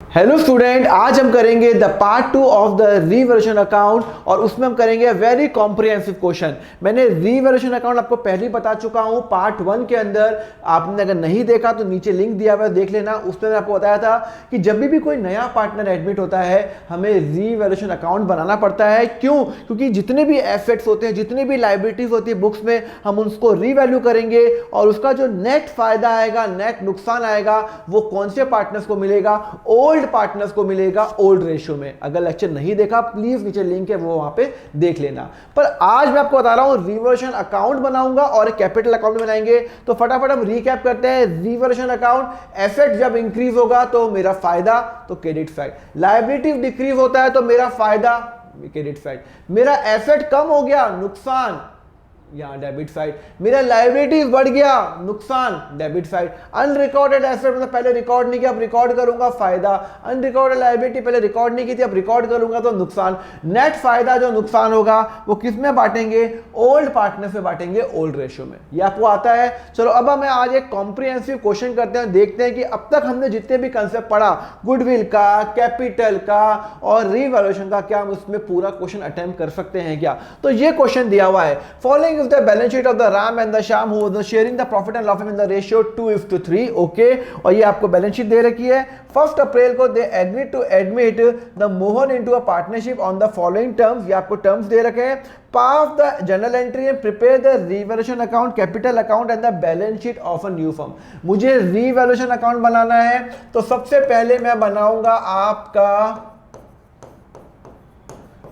Hello student, आज हम करेंगे the part 2 of the revaluation account और उसमें हम करेंगे वेरी कॉम्प्रिहेंसिव क्वेश्चन। मैंने रिवैल्यूएशन अकाउंट आपको पहले ही बता चुका हूं पार्ट 1 के अंदर। आपने अगर नहीं देखा तो नीचे लिंक दिया हुआ है, देख लेना। उसमें मैंने आपको बताया था कि जब भी कोई नया पार्टनर एडमिट होता है हमें रिवैल्यूएशन अकाउंट बनाना पड़ता है। क्यों? क्योंकि जितने भी एसेट्स होते हैं, जितनी भी लायबिलिटीज होती है बुक्स में, हम उसको रिवैल्यू करेंगे और उसका जो नेट फायदा आएगा, नेट नुकसान आएगा, वो कौन से पार्टनर्स को मिलेगा? ओल्ड पार्टनर्स को मिलेगा ओल्ड रेशियो में। अगर लेक्चर नहीं देखा प्लीज नीचे लिंक है वो वहां पे देख लेना। पर आज मैं आपको बता रहा हूं रिवैल्यूएशन अकाउंट बनाऊंगा और कैपिटल अकाउंट बनाएंगे। तो फटाफट हम रीकैप करते हैं। रिवैल्यूएशन अकाउंट, एसेट जब इंक्रीज होगा तो मेरा फायदा, तो क्रेडिट साइड। लायबिलिटी डिक्रीज होता है तो मेरा फायदा, क्रेडिट साइड। मेरा एसेट कम हो गया, नुकसान, यहां डेबिट साइड। मेरा लायबिलिटीज बढ़ गया, नुकसान, डेबिट साइड। अनरिकॉर्डेड एसेट मतलब पहले रिकॉर्ड नहीं किया, अब रिकॉर्ड करूंगा, फायदा। अनरिकॉर्डेड लायबिलिटी पहले रिकॉर्ड नहीं की थी, अब रिकॉर्ड करूंगा तो नुकसान। नेट फायदा जो नुकसान होगा वो किस में बांटेंगे? ओल्ड पार्टनर से बांटेंगे, ओल्ड रेशियो में। ये आपको आता है। चलो अब हमें आज एक कॉम्प्रिहेंसिव क्वेश्चन करते हैं, देखते हैं कि अब तक हमने जितने भी कंसेप्ट पढ़ा गुडविल का, कैपिटल का और रिवैल्यूएशन का, क्या हम उसमें पूरा क्वेश्चन अटेम्प्ट कर सकते हैं क्या? तो ये क्वेश्चन दिया हुआ है, following is the balance sheet of the Ram and the Shyam who was sharing the profit and loss in the ratio 2:3. Okay, और ये आपको बैलेंस शीट दे रखी है। 1 अप्रैल को they agreed to admit the Mohan into a partnership on the following terms. ये आपको terms दे रखे हैं। Pass the journal entry and prepare the revaluation account, capital account and the balance sheet of a new firm. मुझे revaluation account बनाना है तो सबसे पहले मैं बनाऊंगा आपका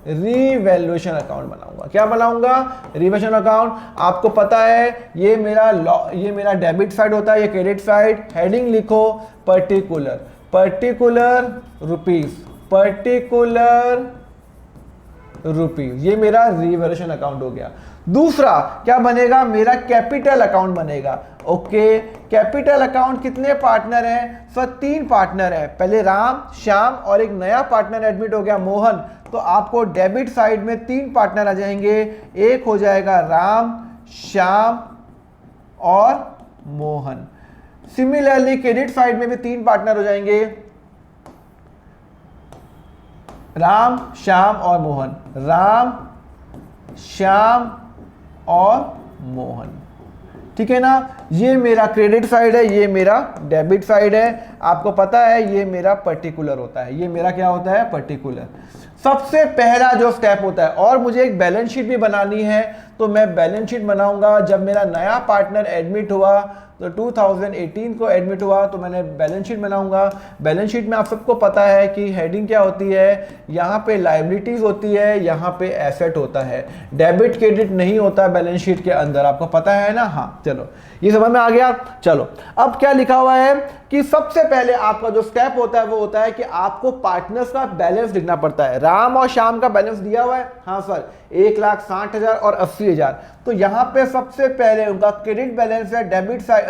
रिवैल्यूएशन अकाउंट बनाऊंगा। क्या बनाऊंगा? Revaluation account. आपको पता है ये मेरा डेबिट साइड होता है, ये क्रेडिट साइड। हेडिंग लिखो पर्टिकुलर रुपीज। ये मेरा रिवैल्यूएशन अकाउंट हो गया। दूसरा क्या बनेगा? मेरा कैपिटल अकाउंट बनेगा। ओके, कैपिटल अकाउंट कितने पार्टनर हैं? सर 3 पार्टनर हैं। पहले राम, श्याम और एक नया पार्टनर एडमिट हो गया मोहन। तो आपको डेबिट साइड में 3 पार्टनर आ जाएंगे। एक हो जाएगा राम, श्याम और मोहन। सिमिलरली क्रेडिट साइड में भी 3 पार्टनर हो जाएंगे, राम, श्याम और मोहन। राम, श्याम और मोहन। ठीक है ना? ये मेरा क्रेडिट साइड है, ये मेरा डेबिट साइड है। आपको पता है ये मेरा पर्टिकुलर होता है। ये मेरा क्या होता है? पर्टिकुलर। सबसे पहला जो स्टेप होता है, और मुझे एक बैलेंस शीट भी बनानी है, तो मैं बैलेंस शीट बनाऊंगा। जब मेरा नया पार्टनर एडमिट हुआ तो 2018 को एडमिट हुआ तो मैंने बैलेंस शीट बनाऊंगा। बैलेंस शीट में आप सबको पता है कि हेडिंग क्या होती है, यहाँ पे लायबिलिटीज होती है, यहाँ पे एसेट होता है। डेबिट क्रेडिट नहीं होता बैलेंस शीट के अंदर, आपको पता है ना? हाँ, चलो ये समझ में आ गया। चलो अब क्या लिखा हुआ है कि सबसे पहले आपका जो स्टेप होता है वो होता है कि आपको पार्टनर्स का बैलेंस लिखना पड़ता है। राम और श्याम का बैलेंस दिया हुआ है, हाँ सर, 1,60,000 और 80,000। तो यहाँ पे सबसे पहले उनका क्रेडिट बैलेंस है, डेबिट साइड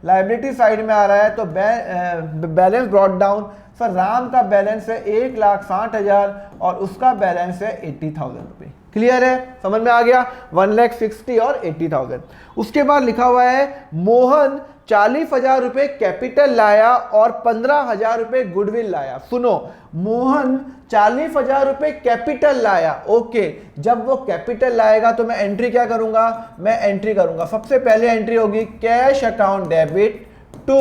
लायबिलिटी साइड में आ रहा है, तो balance brought down. Sir Ram का बैलेंस है 1,60,000 और उसका बैलेंस है 80,000 रुपये। क्लियर है? समझ में आ गया? 1,60,000 और 80,000। उसके बाद लिखा हुआ है मोहन 40,000 रुपये कैपिटल लाया और 15,000 रुपये गुडविल लाया। सुनो, मोहन 40,000 रुपये कैपिटल लाया। ओके, जब वो कैपिटल लाएगा तो मैं एंट्री क्या करूंगा? मैं एंट्री करूंगा। सबसे पहले एंट्री होगी cash account debit to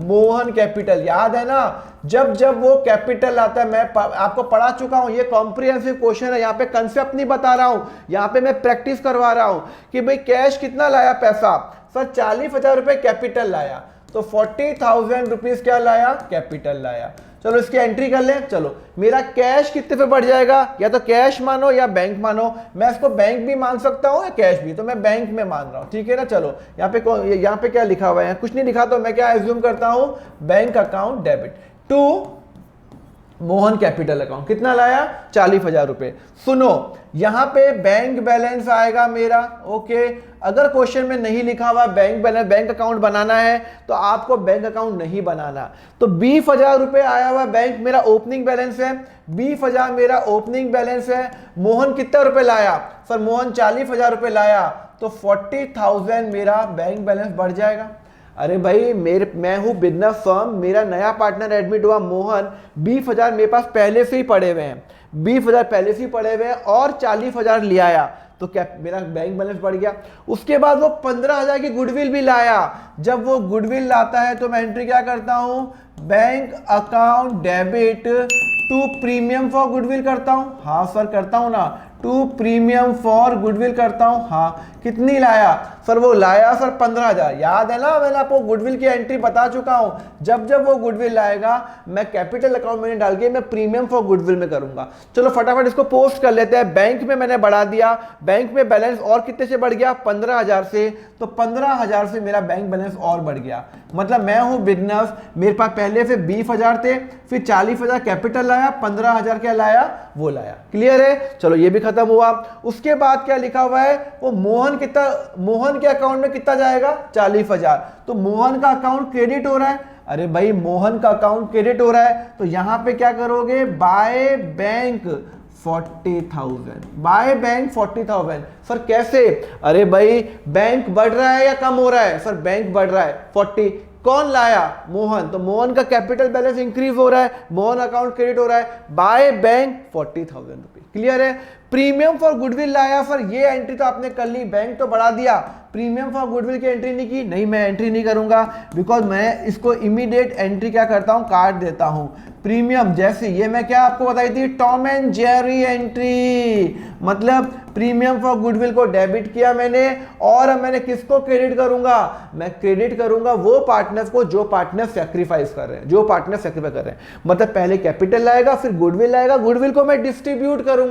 Mohan capital. याद है ना, जब वो कैपिटल आता है, मैं आपको पढ़ा चुका हूं, ये कॉम्प्रिहेंसिव क्वेश्चन है। यहाँ पे कंसेप्ट नहीं बता रहा हूं, यहाँ पे मैं प्रैक्टिस करवा रहा हूं कि भाई कैश कितना लाया पैसा। सर 40,000 रुपये कैपिटल लाया, तो 40,000 रुपीज क्या लाया? कैपिटल लाया। चलो इसकी एंट्री कर लें। चलो मेरा कैश कितने पे बढ़ जाएगा? या तो कैश मानो या बैंक मानो। मैं इसको बैंक भी मान सकता हूं या कैश भी, तो मैं बैंक में मान रहा हूं। ठीक है ना? चलो यहाँ पे क्या लिखा हुआ है? कुछ नहीं लिखा, तो मैं क्या एज्यूम करता हूं? Bank account debit to Mohan capital account. कितना लाया? 40,000 रुपए। सुनो, यहां पे बैंक बैलेंस आएगा मेरा। ओके, अगर क्वेश्चन में नहीं लिखा हुआ बैंक बैलेंस, बैंक अकाउंट बनाना है तो आपको बैंक अकाउंट नहीं बनाना। तो 20,000 रुपए आया हुआ बैंक, मेरा ओपनिंग बैलेंस है। 20,000 मेरा ओपनिंग बैलेंस है। मोहन कितना रुपए लाया? सर मोहन 40,000 रुपए लाया, तो 40,000 मेरा बैंक बैलेंस बढ़ जाएगा। अरे भाई मैं हूँ बिजनेस फर्म, मेरा नया पार्टनर एडमिट हुआ मोहन, 20,000 मेरे पास पहले से ही पड़े हुए हैं, 20,000 पहले से ही पड़े हुए हैं और 40,000 ले आया, तो क्या मेरा बैंक बैलेंस बढ़ गया। उसके बाद वो 15,000 की गुडविल भी लाया। जब वो गुडविल लाता है तो मैं एंट्री क्या करता हूं, bank account debit to premium for goodwill करता हूं। हाँ सर करता हूं ना, टू प्रीमियम फॉर गुडविल करता हूं। हाँ कितनी लाया सर, वो लाया सर 15,000। याद है ना, मैंने आपको गुडविल की एंट्री बता चुका हूं। जब जब वो गुडविल लाएगा मैं कैपिटल अकाउंट में डाल के मैं प्रीमियम फॉर गुडविल में करूंगा। चलो फटाफट इसको पोस्ट कर लेते हैं। बैंक में मैंने बढ़ा दिया, बैंक में बैलेंस और कितने से बढ़ गया, 15,000 से, तो 15,000 से मेरा बैंक बैलेंस और बढ़ गया। मतलब मैं हूं बिजनेस, मेरे पास पहले से 20,000 थे, फिर 40,000 कैपिटल लाया, 15,000 क्या लाया, वो लाया। क्लियर है, चलो ये भी खत्म हुआ। उसके बाद क्या लिखा हुआ है, वो मोहन के अकाउंट में कितना जाएगा, 40,000। तो मोहन का अकाउंट क्रेडिट हो रहा है। अरे भाई मोहन का अकाउंट क्रेडिट हो रहा है, तो यहां पे क्या करोगे, by bank 40,000, by bank 40,000। Sir कैसे, अरे भाई बैंक बढ़ रहा है या कम हो रहा है, सर बैंक बढ़ रहा है 40। कौन लाया, मोहन, तो मोहन का कैपिटल बैलेंस इंक्रीज हो रहा है, मोहन अकाउंट क्रेडिट हो रहा है, बाय बैंक 40,000 रुपए। क्लियर है। प्रीमियम फॉर गुडविल लाया, सर ये एंट्री तो आपने कर ली, बैंक तो बढ़ा दिया, प्रीमियम फॉर गुडविल की एंट्री नहीं की। नहीं मैं एंट्री नहीं करूंगा, बिकॉज मैं इसको इमीडिएट एंट्री क्या करता हूं, काट देता हूं। प्रीमियम जैसे ये मैं क्या आपको बताई थी, टॉम एंड जेरी एंट्री, मतलब प्रीमियम फॉर गुडविल को डेबिट किया मैंने, और अब मैंने किसको क्रेडिट करूंगा, मैं क्रेडिट करूंगा वो पार्टनर्स को जो पार्टनर सैक्रिफाइस कर रहे हैं, जो पार्टनर सैक्रिफाइस कर रहे हैं। मतलब पहले कैपिटल लाएगा, फिर गुडविल लाएगा, गुडविल को मैं डिस्ट्रीब्यूट करूंगा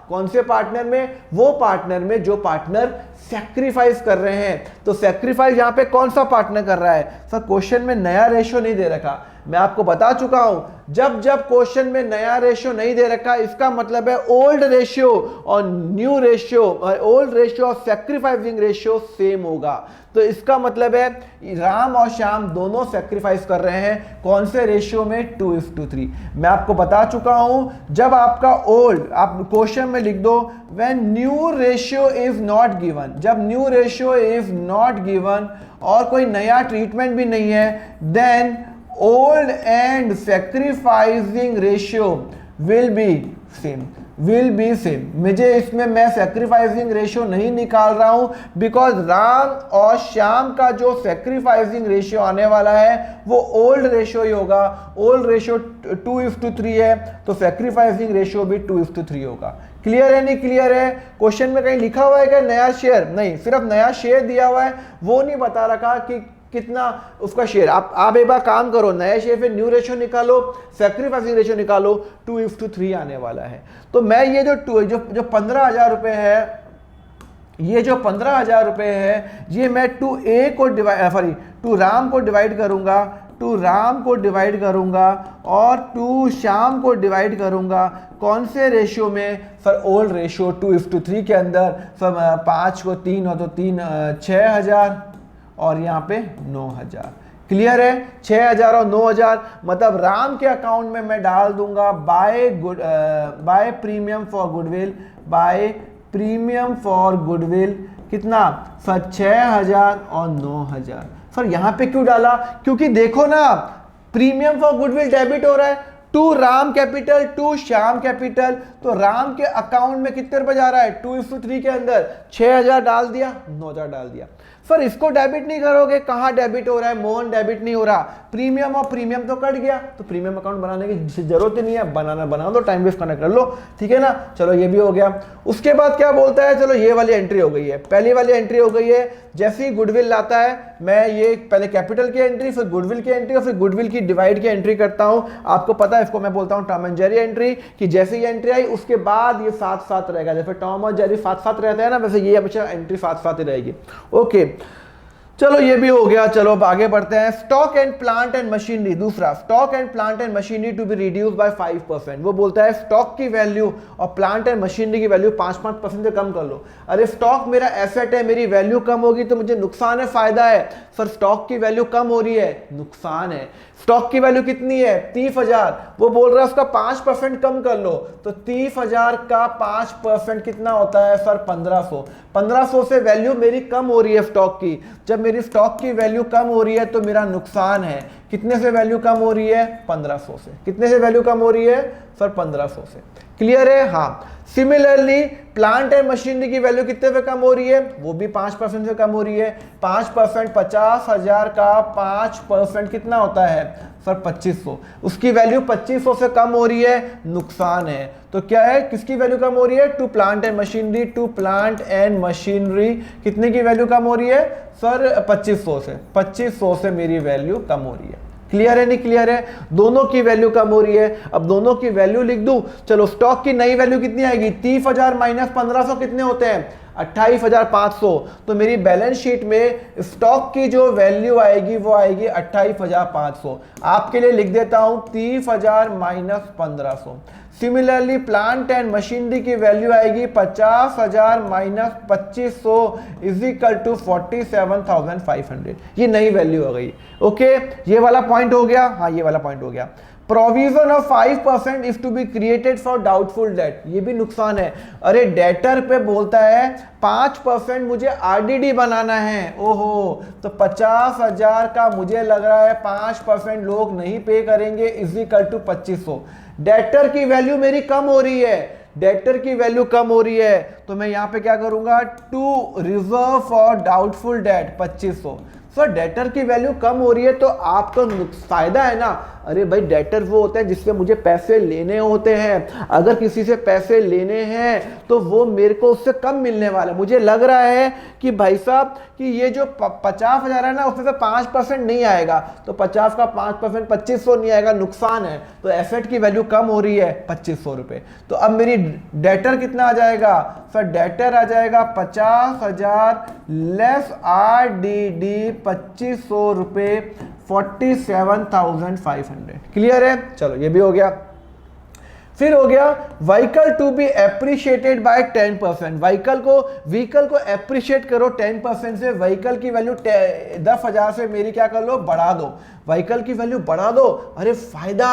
कौन से पार्टनर में, वो पार्टनर में जो पार्टनर सैक्रिफाइस कर रहे हैं। तो सैक्रिफाइस यहां पे कौन सा पार्टनर कर रहा है, सर क्वेश्चन में नया रेशियो नहीं दे रखा, मैं आपको बता चुका हूं, जब जब क्वेश्चन में नया रेशियो नहीं दे रखा इसका मतलब है ओल्ड रेशियो और न्यू रेशियो, ओल्ड रेशियो और सैक्रिफाइसिंग रेशियो सेम होगा। तो इसका मतलब है राम और श्याम दोनों सैक्रिफाइस कर रहे हैं, कौन से रेशियो में, 2:3। मैं आपको बता चुका हूं, जब आपका ओल्ड, आप क्वेश्चन में लिख दो when new ratio is not given, जब new ratio is not given और कोई नया ट्रीटमेंट भी नहीं है, then old and sacrificing ratio will be same, will be same। मुझे इसमें मैं sacrificing ratio नहीं निकाल रहा हूं, बिकॉज राम और श्याम का जो sacrificing ratio आने वाला है वो old ratio ही होगा, old ratio 2:3 है, तो sacrificing ratio भी 2:3 होगा। क्लियर है, नहीं क्लियर है। क्वेश्चन में कहीं लिखा हुआ है कि नया शेयर, नहीं, सिर्फ नया शेयर दिया हुआ है, वो नहीं बता रखा कि कितना उसका शेयर। आप एक बार काम करो, नया शेयर पे न्यू रेशियो निकालो, सैक्रिफाइसिंग रेशियो निकालो, 2:3 आने वाला है। तो मैं ये जो 15,000 रुपए है, ये जो 15,000 रुपए है, ये मैं टू राम को डिवाइड करूंगा, टू राम को डिवाइड करूंगा और टू श्याम को डिवाइड करूंगा, कौन से रेशियो में, सर ओल्ड रेशियो 2:3 के अंदर। सर 5 को 3 हो तो 3 6,000 और यहाँ पे 9,000। क्लियर है, 6,000 और 9,000, मतलब राम के अकाउंट में मैं डाल दूंगा by premium for goodwill, by premium for goodwill कितना, सर 6,000 और 9,000। सर यहाँ पे क्यों डाला, क्योंकि देखो ना प्रीमियम फॉर गुडविल डेबिट हो रहा है, to Ram capital to Shyam capital, तो राम के अकाउंट में कितने रुपए जा रहा है, 2:3 के अंदर 6,000 डाल दिया, 9,000 डाल दिया। सर इसको डेबिट नहीं करोगे, कहां डेबिट हो रहा है, मोहन डेबिट नहीं हो रहा, प्रीमियम और प्रीमियम तो कट गया, तो प्रीमियम अकाउंट बनाने की जरूरत ही नहीं है, बना दो, टाइम वेस्ट करना कर लो, ठीक है ना। चलो ये भी हो गया। उसके बाद क्या बोलता है, चलो ये वाली एंट्री हो गई है, पहली वाली एंट्री हो गई है। जैसे ही गुडविल लाता है मैं ये पहले कैपिटल की एंट्री, फिर गुडविल की एंट्री और फिर गुडविल की डिवाइड की एंट्री करता हूं। आपको पता है इसको मैं बोलता हूं टॉम एंड जेरी एंट्री, कि जैसे ही एंट्री आई उसके बाद ये साथ साथ रहेगा, जैसे टॉम और जेरी साथ साथ रहते हैं ना, वैसे ये हमेशा एंट्री साथ साथ ही रहेगी। ओके चलो ये भी हो गया। चलो अब आगे बढ़ते हैं। Stock and plant and machinery, दूसरा stock and plant and machinery to be reduce by 5%। वो बोलता है स्टॉक की वैल्यू और प्लांट एंड मशीनरी की वैल्यू 5% से कम कर लो। अरे स्टॉक मेरा एसेट है, मेरी वैल्यू कम होगी तो मुझे नुकसान है फायदा है, सर स्टॉक की वैल्यू कम हो रही है, नुकसान है। स्टॉक की वैल्यू कितनी है, 30,000, वो बोल रहा है उसका 5% कम कर लो, तो 30,000 का 5% कितना होता है सर, 1,500। 1,500 से वैल्यू मेरी कम हो रही है स्टॉक की। जब मेरी स्टॉक की वैल्यू कम हो रही है तो मेरा नुकसान है। कितने से वैल्यू कम हो रही है? 1500 से। कितने से वैल्यू कम हो रही है सर? 1500 से। क्लियर है? हाँ। सिमिलरली प्लांट एंड मशीनरी की वैल्यू कितने पे कम हो रही है? वो भी 5% से कम हो रही है। 5%, 50,000 का 5% कितना होता है सर? 2500। उसकी वैल्यू 2500 से कम हो रही है, नुकसान है। तो क्या है, किसकी वैल्यू कम हो रही है? To plant and machinery. To plant and machinery कितने की वैल्यू कम हो रही है सर? 2500 से। 2500 से मेरी वैल्यू कम हो रही है। क्लियर है नहीं क्लियर है? दोनों की वैल्यू कम हो रही है। अब दोनों की वैल्यू लिख दूं। चलो स्टॉक की नई वैल्यू कितनी आएगी? 30,000 माइनस 1500 कितने होते हैं? 28,500। तो मेरी बैलेंस शीट में स्टॉक की जो वैल्यू आएगी वो आएगी 28,500। आपके लिए लिख देता हूं 30,000 minus 1500। Similarly plant and machinery की वैल्यू आएगी 50,000 माइनस 2500 इज इक्वल टू 47,500। ये नई वैल्यू हो गई। ओके, ये वाला पॉइंट हो गया। हाँ, ये वाला पॉइंट हो गया। Provision of 5% is to be created for doubtful debt. ये भी नुकसान है। अरे डेटर पे बोलता है 5% मुझे आरडीडी बनाना है। ओहो, तो 50,000 का मुझे लग रहा है 5% लोग नहीं पे करेंगे इज इक्वल टू 2500। डेटर की वैल्यू मेरी कम हो रही है। डेटर की वैल्यू कम हो रही है तो मैं यहां पे क्या करूंगा? To reserve for doubtful debt 2500। Sir debtor की वैल्यू कम हो रही है तो आपका फायदा है ना। अरे भाई डेटर वो होते हैं जिससे मुझे पैसे लेने होते हैं। अगर किसी से पैसे लेने हैं तो वो मेरे को उससे कम मिलने वाला है। मुझे लग रहा है कि भाई साहब कि ये जो 50,000 है ना उसमें से 5% नहीं आएगा, तो 50 का 5% 2500 नहीं आएगा, नुकसान है। तो एसेट की वैल्यू कम हो रही है 2500 रुपये। तो अब मेरी डेटर कितना आ जाएगा सर? डेटर आ जाएगा 50,000 लेस आरडीडी 2500 रुपये 47,500। क्लियर है? चलो ये भी हो गया। फिर हो गया vehicle to be appreciated by 10%। Vehicle को एप्रिशिएट करो 10% से। व्हीकल की वैल्यू 10,000 से मेरी क्या कर लो? बढ़ा दो। व्हीकल की वैल्यू बढ़ा दो। अरे फायदा।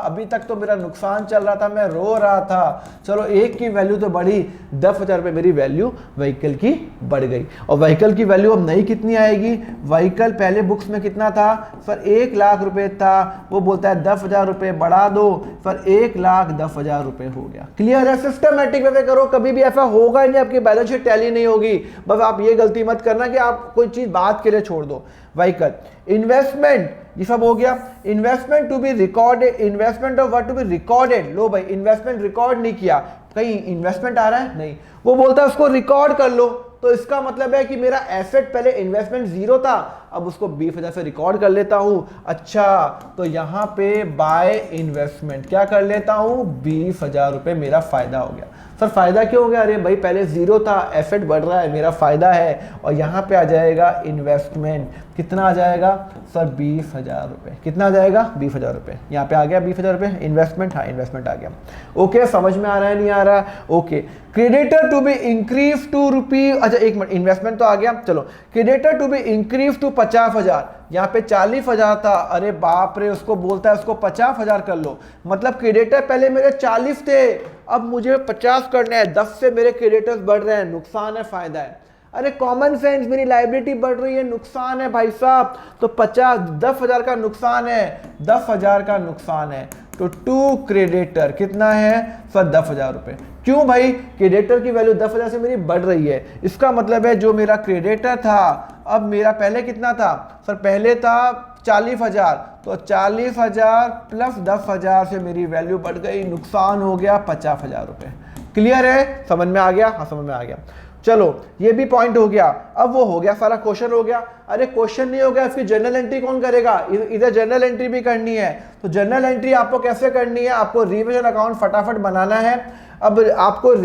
अभी तक तो मेरा नुकसान चल रहा था, मैं रो रहा था। चलो एक की वैल्यू तो बढ़ी, 10,000 रुपये मेरी वैल्यू व्हीकल की बढ़ गई। और व्हीकल की वैल्यू अब नई कितनी आएगी? व्हीकल पहले बुक्स में कितना था सर? 1,00,000 रुपये था। वो बोलता है 10,000 रुपये बढ़ा दो, पर 1,10,000 रुपये हो गया। क्लियर है? सिस्टमैटिक वे में करो, कभी भी ऐसा होगा ही नहीं आपकी बैलेंस शीट टैली नहीं होगी। बस आप ये गलती मत करना कि आप कोई चीज बात के लिए छोड़ दो। व्हीकल इन्वेस्टमेंट, ये सब हो गया। Investment to be recorded, investment of what to be recorded. लो भाई, इन्वेस्टमेंट रिकॉर्ड नहीं किया, कहीं इन्वेस्टमेंट आ रहा है? नहीं। वो बोलता है उसको रिकॉर्ड कर लो। तो इसका मतलब है कि मेरा एसेट पहले इन्वेस्टमेंट 0 था, अब उसको 20,000 से रिकॉर्ड कर लेता हूं। अच्छा, तो यहां पे बाय इन्वेस्टमेंट क्या कर लेता हूं? 20,000 रुपये मेरा फायदा हो गया। सर फायदा क्यों हो गया? अरे भाई पहले 0 था, एसेट बढ़ रहा है, मेरा फायदा है। और यहां पे आ जाएगा इन्वेस्टमेंट। कितना आ जाएगा सर? 20,000 रुपये। कितना आ जाएगा? 20,000 रुपये। यहाँ पे आ गया 20,000 रुपये इन्वेस्टमेंट। हाँ, इन्वेस्टमेंट आ गया। ओके, समझ में आ रहा है नहीं आ रहा? Okay, creditor to be increase to rupee. अच्छा एक मिनट, इन्वेस्टमेंट तो आ गया। चलो, creditor to be increase to 50,000। यहाँ पे 40,000 था। अरे बाप रे, उसको बोलता है उसको 50,000 कर लो। मतलब क्रेडिटर पहले मेरे 40 थे, अब मुझे 50 करने हैं। 10 से मेरे क्रेडिटर्स बढ़ रहे हैं, नुकसान है फायदा है? अरे कॉमन सेंस, मेरी लायबिलिटी बढ़ रही है, नुकसान है भाई साहब। तो 10,000 का नुकसान है, 10,000 का नुकसान है। तो टू क्रेडिटर कितना है सर? 10,000 रुपये। क्यों भाई? क्रेडिटर की वैल्यू 10,000 से मेरी बढ़ रही है। इसका मतलब है जो मेरा क्रेडिटर था, अब मेरा पहले कितना था सर? पहले था 40,000, तो 40,000 प्लस 10,000 से मेरी वैल्यू बढ़ गई, नुकसान हो गया 50,000 रुपये। क्लियर है? समझ में आ गया? हाँ, समझ में आ गया। चलो ये भी पॉइंट हो गया। अब वो हो गया, सारा क्वेश्चन हो गया। अरे क्वेश्चन नहीं हो गया, इसकी जर्नल एंट्री कौन करेगा? इधर जर्नल एंट्री भी करनी है। तो जर्नल एंट्री आपको कैसे करनी है? आपको रिवर्जन अकाउंट फटाफट बनाना है। अब आपको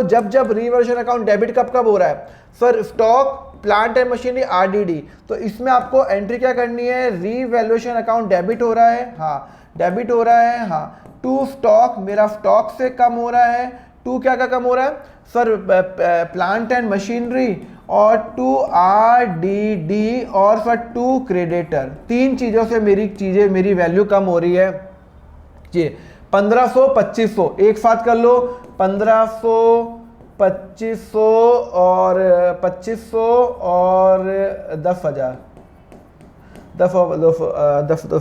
जब रिवर्जन अकाउंट डेबिट कब हो रहा है sir? Stock, plant and machinery, RDD. तो इसमें आपको एंट्री क्या करनी है? रीवैल्यूएशन अकाउंट डेबिट हो रहा है। हाँ, डेबिट हो रहा है। हाँ, टू स्टॉक, मेरा स्टॉक से कम हो रहा है। टू क्या कम हो रहा है सर? प्लांट एंड मशीनरी, और टू आरडीडी, और सर टू क्रेडिटर। 3 चीजों से मेरी वैल्यू कम हो रही है जी। 1500, 2500 एक साथ कर लो। 1500 2500 और 10,000, 10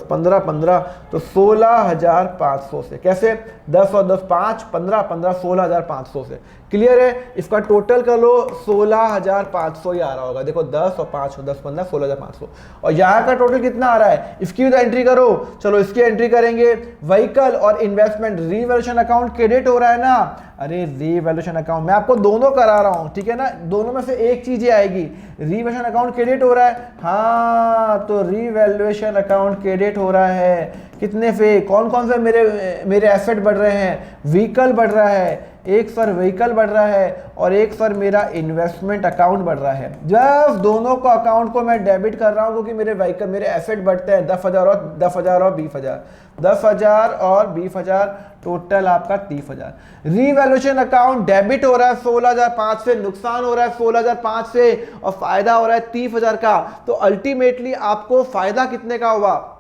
15 15 तो 16,500 से। कैसे? 10 और 10 5, 15 15 16,500 से। क्लियर है? इसका टोटल कर लो, 16,500 ही आ रहा होगा। देखो 10 और 5 और 10 15 16,500, और यहाँ का टोटल कितना आ रहा है, इसकी भी तो एंट्री करो। चलो इसकी एंट्री करेंगे। व्हीकल और इन्वेस्टमेंट रीवैल्यूएशन अकाउंट क्रेडिट हो रहा है ना। अरे रीवैल्यूएशन अकाउंट मैं आपको दोनों करा रहा हूँ, ठीक है ना, दोनों में से एक चीज ही आएगी। रीवैल्यूएशन अकाउंट क्रेडिट हो रहा है, हाँ तो रीवैल्यूएशन अकाउंट क्रेडिट हो रहा है। कितने पे? कौन कौन से मेरे एसेट बढ़ रहे हैं? व्हीकल बढ़ रहा है, एक सर व्हीकल बढ़ रहा है, और एक सर मेरा इन्वेस्टमेंट अकाउंट बढ़ रहा है। जब दोनों को अकाउंट को मैं डेबिट कर रहा हूं क्योंकि मेरे व्हीकल मेरे एसेट बढ़ते हैं 10,000 और 10,000 और 20,000, 10,000 और 20,000, टोटल आपका 30,000। रीवैल्यूएशन अकाउंट डेबिट हो रहा है 16,500 से, नुकसान हो रहा है 16,500 से, और फायदा हो रहा है 30,000 का। तो अल्टीमेटली आपको फायदा कितने का हुआ?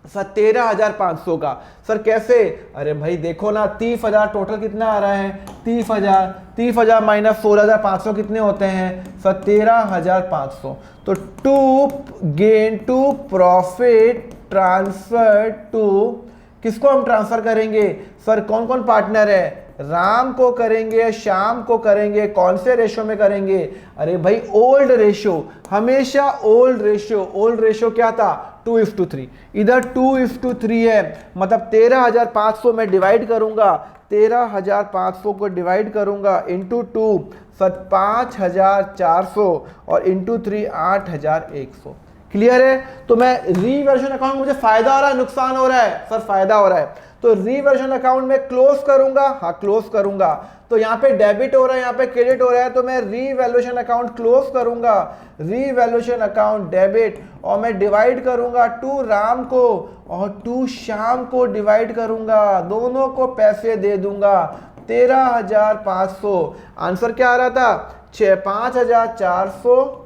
सर 13,500 का। सर कैसे? अरे भाई देखो ना, 30,000 टोटल कितना आ रहा है? 30,000 माइनस 16,500 कितने होते हैं? सर 13,500। तो टू प्रॉफिट ट्रांसफर टू, किसको हम ट्रांसफर करेंगे? सर कौन कौन पार्टनर है? राम को करेंगे, श्याम को करेंगे। कौन से रेशो में करेंगे? अरे भाई ओल्ड रेशो, हमेशा ओल्ड रेशो। ओल्ड रेशो क्या था? 2:3। इधर 2:3 है, मतलब 13,500 में डिवाइड करूंगा, 13,500 को डिवाइड करूंगा इंटू 2, सर 5,400, और इंटू 3 8,100। क्लियर है? तो मैं रीवैल्यूएशन अकाउंट, मुझे फायदा हो रहा है नुकसान हो रहा है? सर फायदा हो रहा है। तो रीवैल्यूएशन अकाउंट में क्लोज करूंगा, हाँ क्लोज करूंगा। तो यहाँ पे डेबिट हो रहा है, यहाँ पे क्रेडिट हो रहा है, तो मैं रीवैल्यूएशन अकाउंट क्लोज करूंगा, रीवैल्यूएशन अकाउंट डेबिट, और मैं डिवाइड करूंगा 2 राम को और 2 श्याम को डिवाइड करूंगा, दोनों को पैसे दे दूंगा 13,500। आंसर क्या आ रहा था? 5,400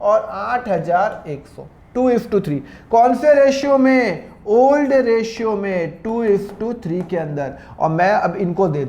और 8,100। 2:3। कौन से रेशियो में? ओल्ड रेशियो में, 2:3 के अंदर। और मैं अब इनको दे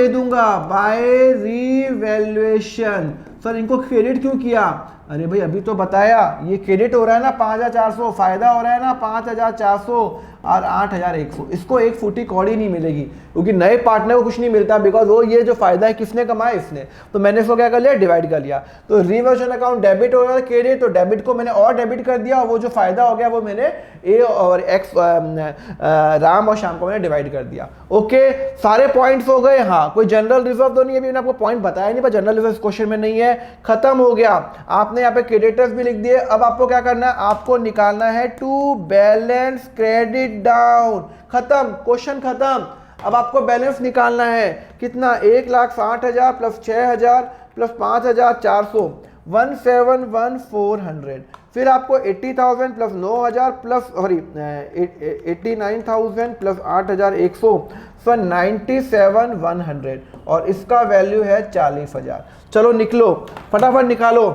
दूंगा बाय रीवैल्यूएशन। सर इनको क्रेडिट क्यों किया? अरे भाई अभी तो बताया, ये क्रेडिट हो रहा है ना 5,400, फायदा हो रहा है ना 5,400 और 8,100। इसको एक फूटी कौड़ी नहीं मिलेगी, क्योंकि नए पार्टनर को कुछ नहीं मिलता, बिकॉज वो ये जो फायदा है किसने कमाया? इसने। तो मैंने इसको क्या कर लिया? डिवाइड कर लिया। तो रीवैल्यूएशन अकाउंट डेबिट हो रहा है क्रेडिट, तो डेबिट को मैंने और डेबिट कर दिया, वो जो फायदा हो गया वो मैंने ए और एक्स, राम और श्याम को मैंने डिवाइड कर दिया। ओके, सारे पॉइंट्स हो गए। हाँ, कोई जनरल रिजर्व तो नहीं, अभी मैंने आपको पॉइंट बताया नहीं, पर जनरल रिजर्व क्वेश्चन में नहीं है, खत्म हो गया। आपने यहाँ पे क्रेडिटर्स भी लिख दिए। अब आपको क्या करना है? आपको निकालना है टू बैलेंस क्रेडिट डाउन। खत्म, क्वेश्चन खत्म। अब आपको बैलेंस निकालना है कितना? 1,60,000 प्लस 6,000 प्लस 5,400, 1,71400। फिर आपको 80,000 प्लस 9,000 प्लस 89,000 प्लस 8,100, सर 97,100, और इसका वैल्यू है 40,000। चलो निकलो, फटाफट निकालो।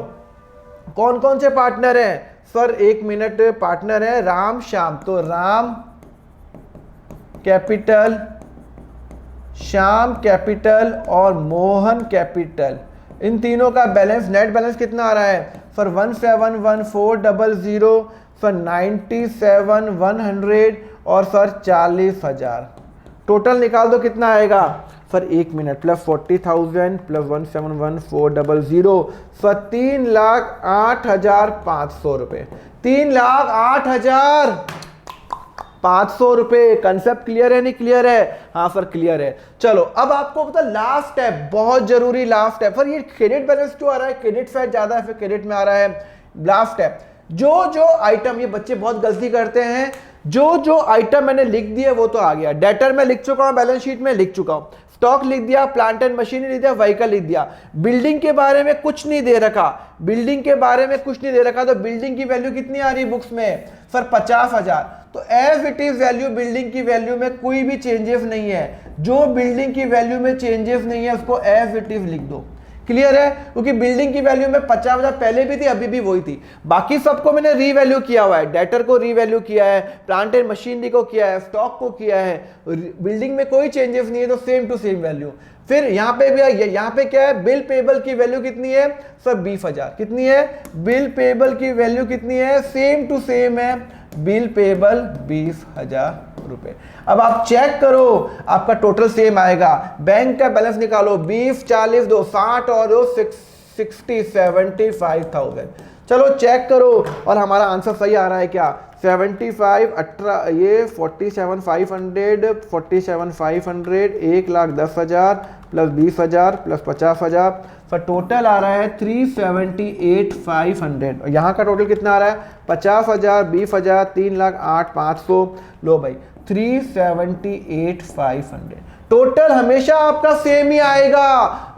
कौन कौन से पार्टनर हैं? सर 1 मिनट, पार्टनर है राम श्याम, तो राम कैपिटल, श्याम कैपिटल और मोहन कैपिटल, इन तीनों का बैलेंस, नेट बैलेंस कितना आ रहा है? सर 1,71400, सर 97,100 और सर 40,000। टोटल निकाल दो, कितना आएगा? Sir 1 minute, plus 40,000 plus 1,71400, sir 3,08,500 रुपये। 3,08,500 रुपये। कंसेप्ट क्लियर है? नहीं क्लियर है? हाँ सर क्लियर है। चलो अब आपको पता, लास्ट स्टेप बहुत जरूरी, लास्ट स्टेप। सर ये क्रेडिट बैलेंस क्यों आ रहा है? क्रेडिट साइड ज्यादा है, फिर क्रेडिट में आ रहा है। लास्ट स्टेप, जो आइटम, ये बच्चे बहुत गलती करते हैं, जो आइटम मैंने लिख दिया वो तो आ गया। डेटर में लिख चुका हूं, बैलेंस शीट में लिख चुका हूं, स्टॉक लिख दिया, प्लांट एंड मशीनरी लिख दिया, व्हीकल लिख दिया। बिल्डिंग के बारे में कुछ नहीं दे रखा, बिल्डिंग के बारे में कुछ नहीं दे रखा, तो बिल्डिंग की वैल्यू कितनी आ रही बुक्स में? सर 50,000। तो as it is value, building की वैल्यू में कोई भी चेंजेस नहीं है। जो बिल्डिंग की वैल्यू में चेंजेस नहीं है उसको एज इट इज लिख दो। क्लियर है, क्योंकि बिल्डिंग की वैल्यू में 50,000 पहले भी थी, अभी भी वही थी। बाकी सबको मैंने रीवैल्यू किया हुआ है, डेटर को रीवैल्यू किया है, प्लांट एंड मशीनरी को किया है, स्टॉक को किया है, बिल्डिंग में कोई चेंजेस नहीं है, तो सेम टू सेम वैल्यू। फिर यहाँ पे भी यहाँ पे क्या है, बिल पेबल की वैल्यू कितनी है सर 20,000, कितनी है बिल पेबल की वैल्यू कितनी है, सेम टू सेम है, बिल पेबल 20,000 रुपए। अब आप चेक करो आपका टोटल सेम आएगा, बैंक का बैलेंस निकालो, 20 40 दो 60 और 60 75,000। चलो चेक करो और हमारा आंसर सही आ रहा है क्या, 75 18 ये 47,500 47,500 1,10,000 प्लस 20,000 प्लस 50,000, तो टोटल आ रहा है 378,500। और यहाँ का टोटल कितना आ रहा है 50,000 20,000 3,08,500। लो भाई 378,500 टोटल हमेशा आपका सेम ही आएगा।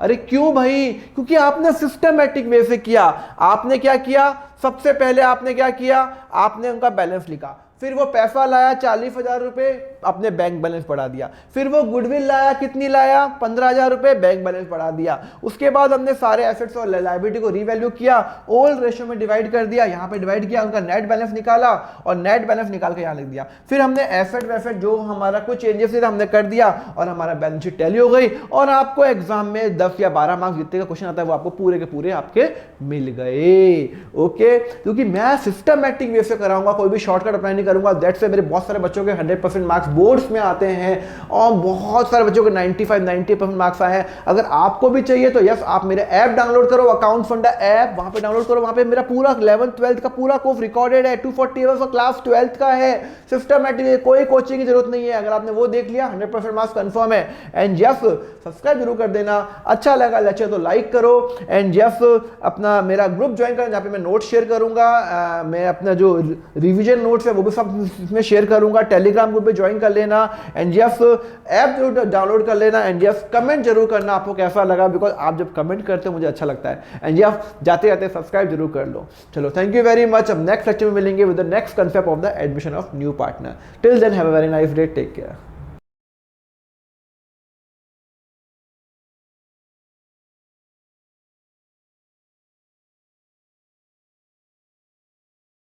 अरे क्यों भाई, क्योंकि आपने सिस्टमैटिक वे से किया। आपने क्या किया, सबसे पहले आपने क्या किया, आपने उनका बैलेंस लिखा, फिर वो पैसा लाया 40,000 रुपए, अपने बैंक बैलेंस बढ़ा दिया, फिर वो गुडविल लाया, कितनी लाया 15,000 रुपए, बैंक बैलेंस बढ़ा दिया। उसके बाद हमने सारे एसेट्स और लायबिलिटी को रीवैल्यू किया, ओल्ड रेशियो में डिवाइड कर दिया, यहाँ पे डिवाइड किया, उनका नेट बैलेंस निकाला और नेट बैलेंस निकाल के यहाँ लिख दिया। फिर हमने एसेट वैसेट जो हमारा कुछ चेंजेस थे हमने कर दिया और हमारा बैलेंस शीट टैली हो गई। और आपको एग्जाम में 10 या 12 मार्क्स जितने का क्वेश्चन आता है वो आपको पूरे के पूरे आपके मिल गए। ओके, क्योंकि मैं सिस्टमैटिक वे से कराऊंगा, कोई भी शॉर्टकट अप्लाई नहीं करूंगा। दैट्स से मेरे बहुत सारे बच्चों के 100% मार्क्स बोर्ड्स में आते हैं और बहुत सारे बच्चों के 95-90% मार्क्स आए हैं। अगर आपको भी चाहिए तो यस, आप मेरे ऐप डाउनलोड करो, अकाउंट फंडा ऐप, वहां पे डाउनलोड करो। वहां पे मेरा पूरा 11th 12th का पूरा कोर्स रिकॉर्डेड है, 240 आवर्स और क्लास 12th का है, सिस्टमैटिक, कोई कोचिंग की जरूरत नहीं है। अगर आपने वो देख लिया 100% मार्क्स कंफर्म है। एंड यस, सब्सक्राइब जरूर कर देना, अच्छा लगा लेक्चर तो लाइक करो। एंड यस, अपना मेरा ग्रुप ज्वाइन करना जहाँ पे मैं नोट शेयर करूंगा, मैं अपना जो रिवीजन नोट्स है वो भी सब इसमें शेयर करूंगा। टेलीग्राम ग्रुप पे ज्वाइन कर लेना। एंड यस, ऐप जरूर डाउनलोड कर लेना। एंड यस, कमेंट जरूर करना आपको कैसा लगा, बिकॉज आप जब कमेंट करते हो मुझे अच्छा लगता है। एंड यस, जाते जाते सब्सक्राइब जरूर कर लो। चलो, थैंक यू वेरी मच। अब नेक्स्ट लेक्चर में मिलेंगे with the next concept of the admission of new partner. Till then have a very nice day, take care.